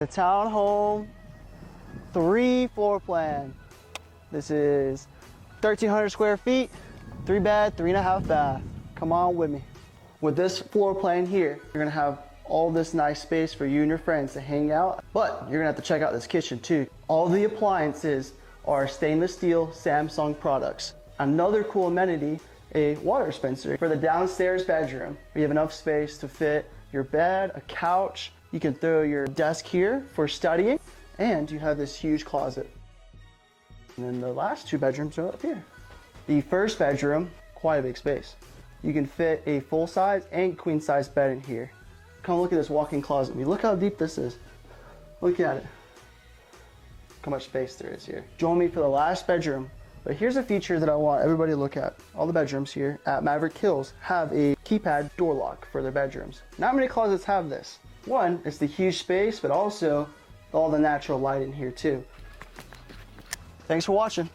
The Townhome 3 floor plan. This is 1,300 square feet, 3 bed, 3.5 bath. Come on with me. With this floor plan here, you're gonna have all this nice space for you and your friends to hang out, but you're gonna have to check out this kitchen too. All the appliances are stainless steel Samsung products. Another cool amenity, a water dispenser for the downstairs bedroom. We have enough space to fit your bed, a couch. You can throw your desk here for studying, and you have this huge closet. And then the last 2 bedrooms are up here. The first bedroom, quite a big space. You can fit a full-size and queen-size bed in here. Come look at this walk-in closet. I mean, look how deep this is. Look at it. Look how much space there is here. Join me for the last bedroom. But here's a feature that I want everybody to look at. All the bedrooms here at Maverick Hills have a keypad door lock for their bedrooms. Not many closets have this. One, it's the huge space, but also all the natural light in here too. Thanks for watching.